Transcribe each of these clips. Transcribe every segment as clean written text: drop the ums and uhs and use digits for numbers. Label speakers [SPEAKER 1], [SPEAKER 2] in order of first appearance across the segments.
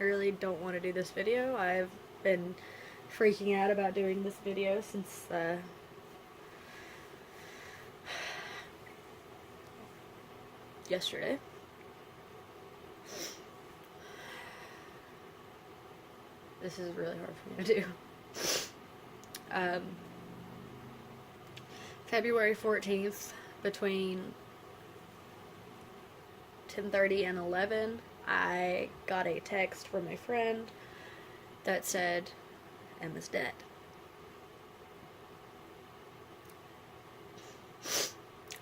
[SPEAKER 1] I really don't want to do this video. I've been freaking out about doing this video since yesterday. This is really hard for me to do. February 14th, between 10:30 and 11, I got a text from a friend that said, Emma's dead.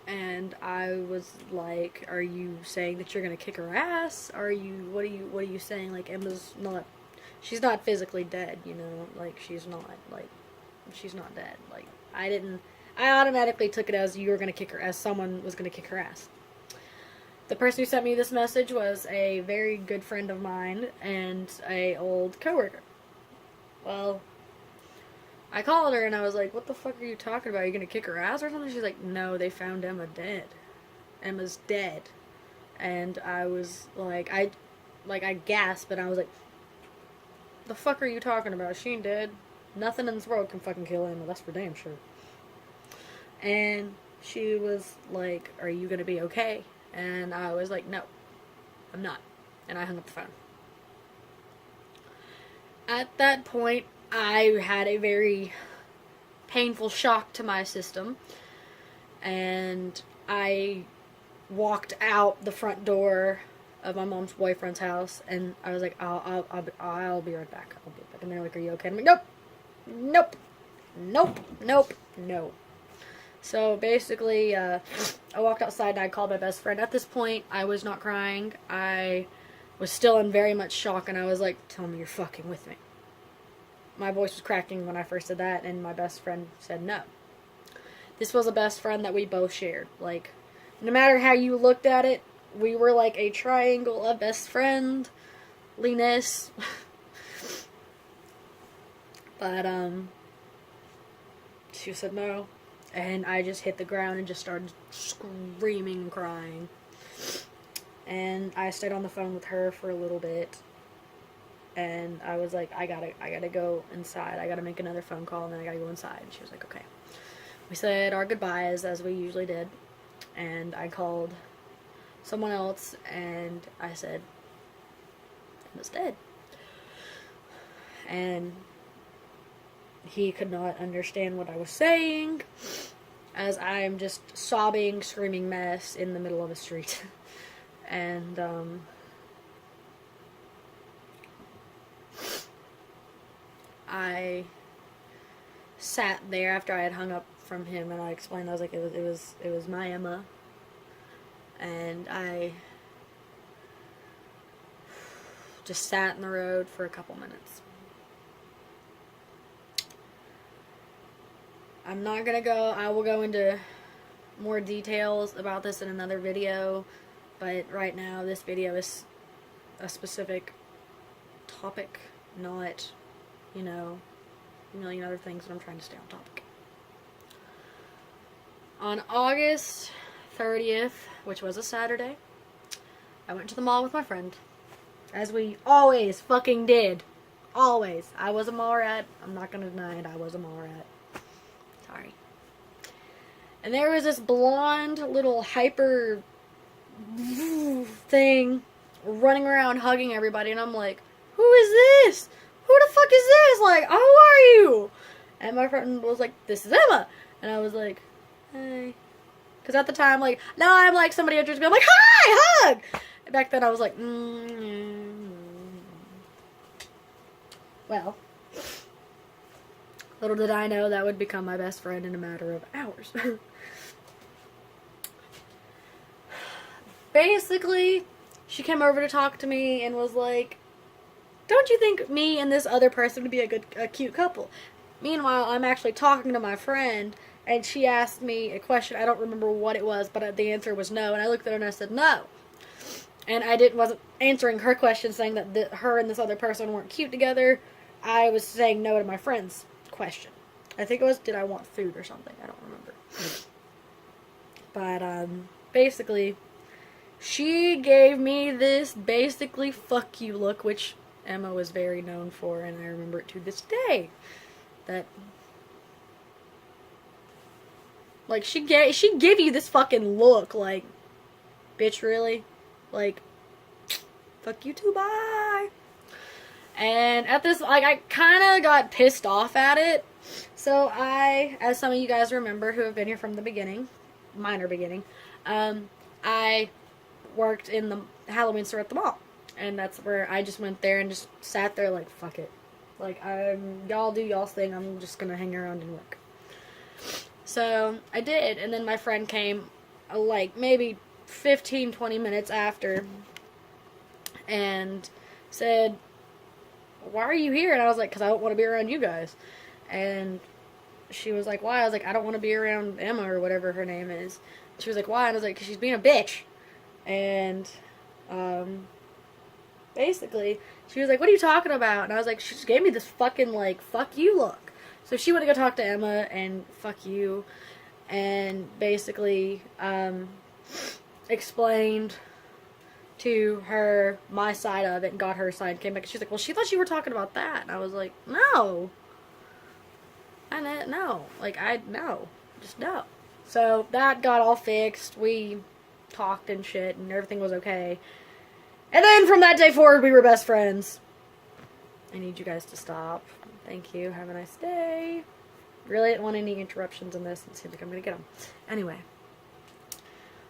[SPEAKER 1] And I was like, are you saying that you're gonna kick her ass? What are you saying? Like, Emma's not, she's not physically dead, you know? Like, she's not dead. Like, I automatically took it as you were gonna kick her, as someone was gonna kick her ass. The person who sent me this message was a very good friend of mine and a old coworker. Well, I called her and I was like, what the fuck are you talking about? Are you gonna kick her ass or something? She's like, no, they found Emma dead. Emma's dead. And I was like, I gasped and I was like, the fuck are you talking about? She ain't dead. Nothing in this world can fucking kill Emma, that's for damn sure. And she was like, are you gonna be okay? And I was like, no, I'm not. And I hung up the phone. At that point, I had a very painful shock to my system. And I walked out the front door of my mom's boyfriend's house. And I was like, I'll be right back. I'll be back. And they're like, are you okay? And I'm like, nope. So basically, I walked outside and I called my best friend. At this point, I was not crying. I was still in very much shock and I was like, tell me you're fucking with me. My voice was cracking when I first said that and my best friend said no. This was a best friend that we both shared. Like, no matter how you looked at it, we were like a triangle of best friendliness. But, she said no. And I just hit the ground and just started screaming and crying. And I stayed on the phone with her for a little bit. And I was like, I gotta go inside. I gotta make another phone call and then I gotta go inside. And she was like, okay. We said our goodbyes as we usually did. And I called someone else and I said, Emma's dead. And he could not understand what I was saying, as I am just sobbing, screaming mess in the middle of a street. And, I sat there after I had hung up from him, and I explained, I was like, it was my Emma, and I just sat in the road for a couple minutes. I'm not gonna go, I will go into more details about this in another video, but right now this video is a specific topic, not, you know, a million other things, and I'm trying to stay on topic. On August 30th, which was a Saturday, I went to the mall with my friend, as we always fucking did. Always. I was a mall rat. I'm not gonna deny it, I was a mall rat. Sorry. And there was this blonde little hyper thing running around hugging everybody, and I'm like, who is this? Who the fuck is this? Like, who are you? And my friend was like, this is Emma. And I was like, hey. Because at the time, like, now I'm like, somebody introduced me, I'm like, hi, hug! And back then I was like, Well, little did I know that would become my best friend in a matter of hours. Basically, she came over to talk to me and was like, don't you think me and this other person would be a cute couple? Meanwhile, I'm actually talking to my friend, and she asked me a question. I don't remember what it was, but the answer was no, and I looked at her and I said no. And I wasn't answering her question, saying that her and this other person weren't cute together. I was saying no to my friend's question. I think it was, did I want food or something? I don't remember. But, basically, she gave me this basically fuck you look, which Emma was very known for, and I remember it to this day. That, like, she give you this fucking look, like, bitch, really? Like, fuck you too, bye. And at this, like, I kind of got pissed off at it. So I, as some of you guys remember who have been here from the beginning, minor beginning, I worked in the Halloween store at the mall. And that's where I just went there and just sat there like, fuck it. Like, y'all do y'all's thing, I'm just gonna hang around and work. So I did, and then my friend came, like, maybe 15, 20 minutes after, and said, why are you here? And I was like, because I don't want to be around you guys. And she was like, why? I was like, I don't want to be around Emma or whatever her name is. She was like, why? And I was like, because she's being a bitch. And basically, she was like, what are you talking about? And I was like, she just gave me this fucking, like, fuck you look. So she went to go talk to Emma and fuck you. And basically explained to her my side of it and got her side, came back, and she's like, well, she thought you were talking about that. And I was like, no. No. Like, no. Just no. So that got all fixed. We talked and shit, and everything was okay. And then from that day forward, we were best friends. I need you guys to stop. Thank you. Have a nice day. Really didn't want any interruptions in this. It seems like I'm going to get them. Anyway.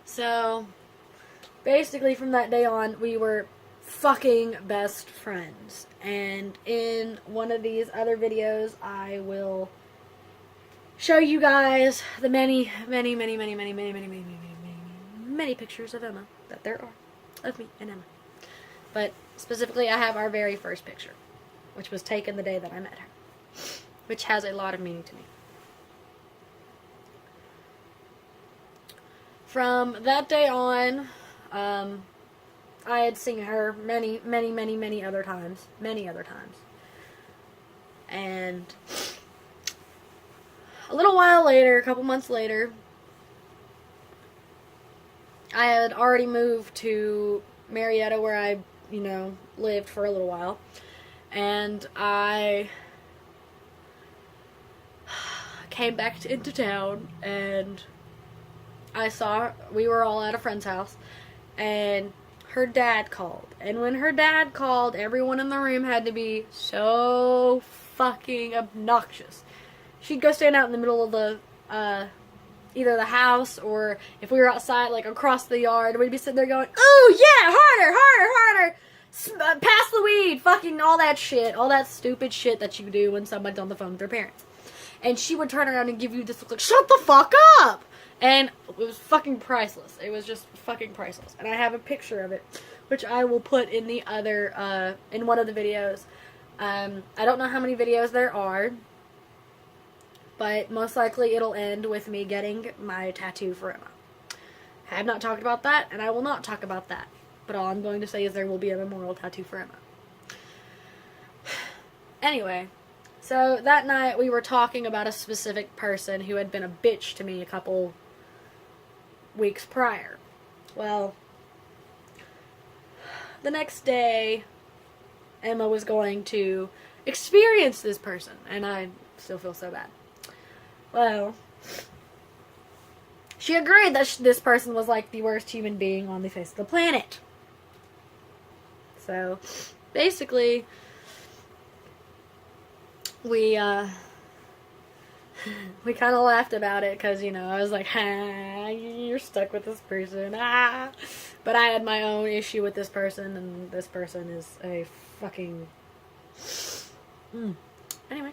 [SPEAKER 1] So basically, from that day on, we were fucking best friends. And in one of these other videos, I will show you guys the many pictures of Emma that there are of me and Emma. But specifically, I have our very first picture, which was taken the day that I met her, which has a lot of meaning to me. From that day on, I had seen her many other times. And a little while later, a couple months later, I had already moved to Marietta, where I, lived for a little while. And I came back into town, and we were all at a friend's house, and her dad called. And when her dad called, everyone in the room had to be so fucking obnoxious. She'd go stand out in the middle of the, either the house, or if we were outside, like, across the yard, we'd be sitting there going, oh, yeah, harder, pass the weed, fucking all that shit, all that stupid shit that you do when someone's on the phone with their parents. And she would turn around and give you this look like, shut the fuck up! And it was fucking priceless. It was just fucking priceless. And I have a picture of it, which I will put in the other, in one of the videos. I don't know how many videos there are, but most likely it'll end with me getting my tattoo for Emma. I have not talked about that, and I will not talk about that. But all I'm going to say is there will be a memorial tattoo for Emma. Anyway, so that night we were talking about a specific person who had been a bitch to me a couple weeks prior. Well, the next day, Emma was going to experience this person, and I still feel so bad. Well, she agreed that this person was like the worst human being on the face of the planet. So, basically, we kind of laughed about it, because, I was like, you're stuck with this person, But I had my own issue with this person, and this person is a fucking... Anyway.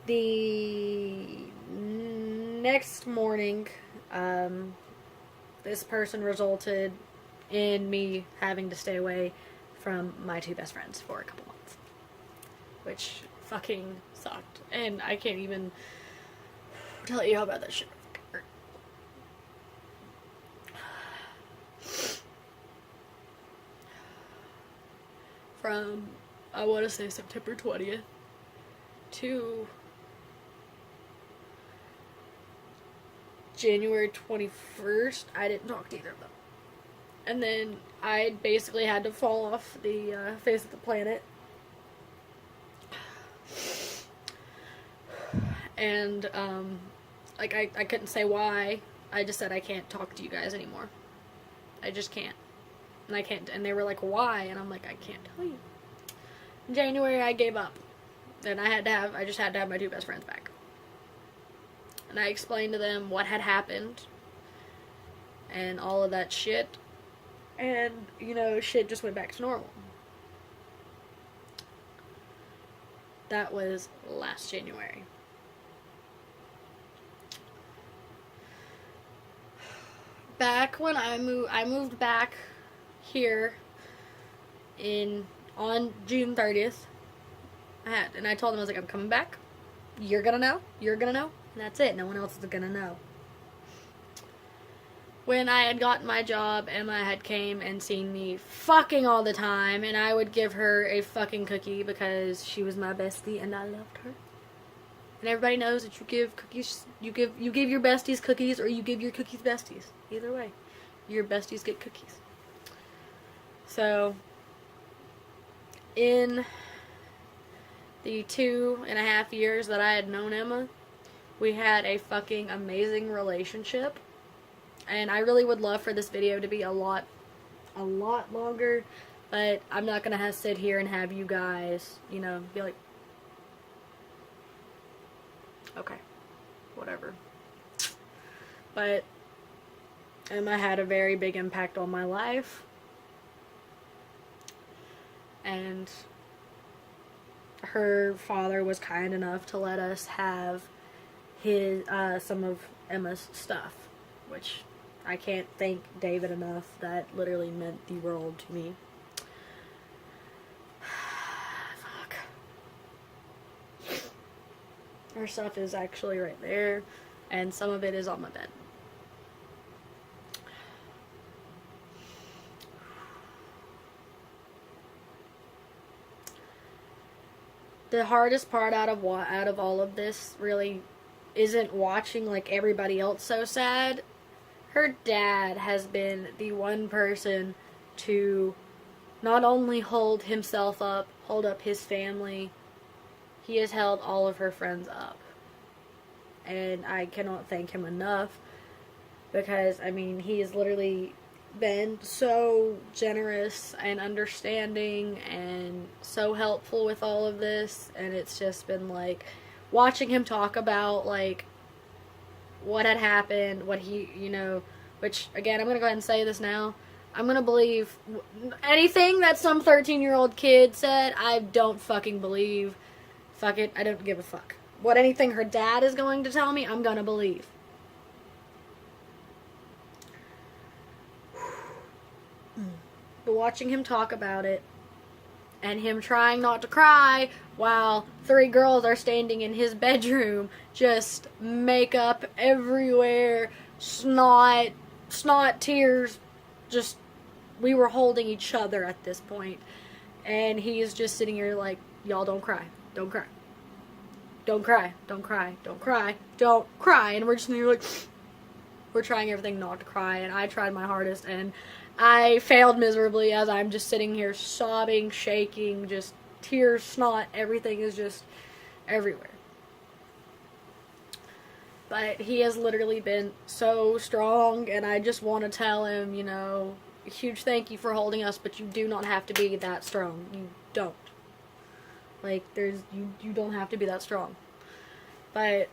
[SPEAKER 1] The next morning, this person resulted in me having to stay away from my two best friends for a couple months, which fucking sucked, and I can't even tell you how bad that shit hurt. From, I want to say, September 20th to January 21st, I didn't talk to either of them. And then I basically had to fall off the face of the planet. And, like, I couldn't say why. I just said I can't talk to you guys anymore. I just can't. And I can't. And they were like, why? And I'm like, I can't tell you. In January, I gave up. And I just had to have my 2 best friends back. And I explained to them what had happened. And all of that shit. And, you know, shit just went back to normal. That was last January. Back when I moved back here on June 30th. And I told them, I was like, I'm coming back. You're gonna know. You're gonna know. And that's it. No one else is gonna know. When I had gotten my job, Emma had came and seen me fucking all the time, and I would give her a fucking cookie because she was my bestie and I loved her. And everybody knows that you give cookies, you give your besties cookies, or you give your cookies besties. Either way, your besties get cookies. So, in the 2.5 years that I had known Emma, we had a fucking amazing relationship. And I really would love for this video to be a lot longer, but I'm not gonna have to sit here and have you guys, you know, be like, okay, whatever. But Emma had a very big impact on my life, and her father was kind enough to let us have his some of Emma's stuff, which I can't thank David enough. That literally meant the world to me. Fuck. Her stuff is actually right there, and some of it is on my bed. The hardest part out of all of this really isn't watching like everybody else so sad. Her dad has been the one person to not only hold himself up, hold up his family, he has held all of her friends up. And I cannot thank him enough, because, I mean, he has literally been so generous and understanding and so helpful with all of this. And it's just been like watching him talk about like what had happened, what he, you know, which again, I'm gonna go ahead and say this now, I'm gonna believe anything that some 13-year-old kid said. I don't fucking believe. Fuck it, I don't give a fuck what anything her dad is going to tell me. I'm gonna believe. But watching him talk about it, and him trying not to cry while 3 girls are standing in his bedroom, just makeup everywhere, snot, tears, just, we were holding each other at this point. And he's just sitting here like, y'all don't cry, don't cry. Don't cry, don't cry, don't cry, don't cry. And we're just sitting here like, we're trying everything not to cry, and I tried my hardest, and I failed miserably as I'm just sitting here sobbing, shaking, just tears, snot, everything is just everywhere. But he has literally been so strong, and I just want to tell him, you know, a huge thank you for holding us, but you do not have to be that strong. You don't. Like, you don't have to be that strong. But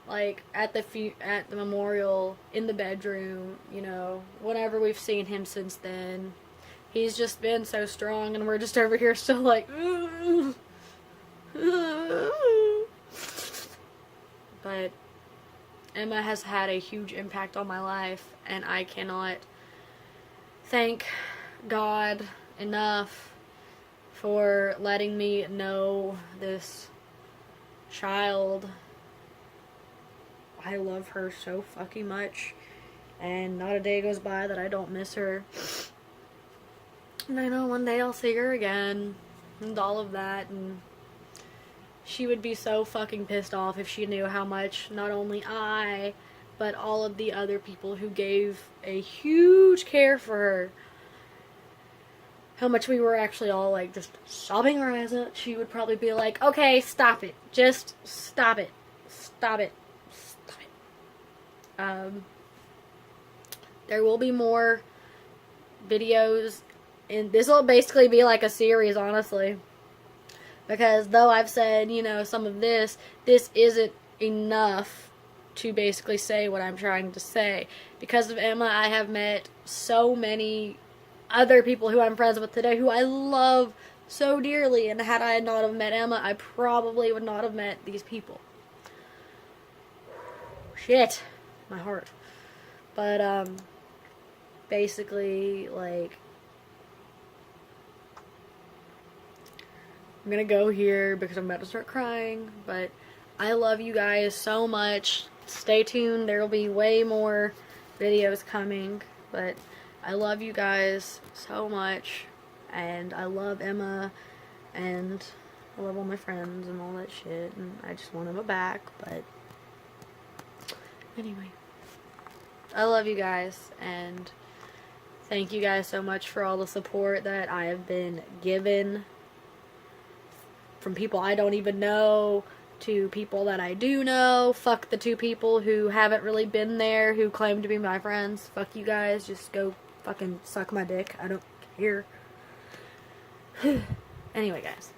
[SPEAKER 1] like at the memorial, in the bedroom, you know, whenever we've seen him since then, he's just been so strong, and we're just over here still like, but Emma has had a huge impact on my life, and I cannot thank God enough for letting me know this child. I love her so fucking much, and not a day goes by that I don't miss her. And I know one day I'll see her again, and all of that, and she would be so fucking pissed off if she knew how much not only I, but all of the other people who gave a huge care for her, how much we were actually all like just sobbing our eyes out. She would probably be like, okay, stop it. Just stop it. Stop it. Stop it. There will be more videos, and this will basically be like a series, honestly. Because though I've said, you know, some of this isn't enough to basically say what I'm trying to say. Because of Emma, I have met so many other people who I'm friends with today who I love so dearly, and had I not have met Emma, I probably would not have met these people. Shit. My heart. But, basically, like, I'm gonna go here because I'm about to start crying, but I love you guys so much. Stay tuned, there will be way more videos coming, but I love you guys so much, and I love Emma, and I love all my friends and all that shit, and I just want Emma back, but anyway. I love you guys, and thank you guys so much for all the support that I have been given, from people I don't even know to people that I do know. Fuck the 2 people who haven't really been there, who claim to be my friends. Fuck you guys. Just go fucking suck my dick. I don't care. Anyway, guys.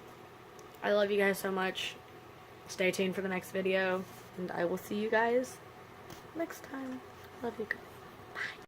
[SPEAKER 1] I love you guys so much. Stay tuned for the next video, and I will see you guys next time. Love you guys. Bye.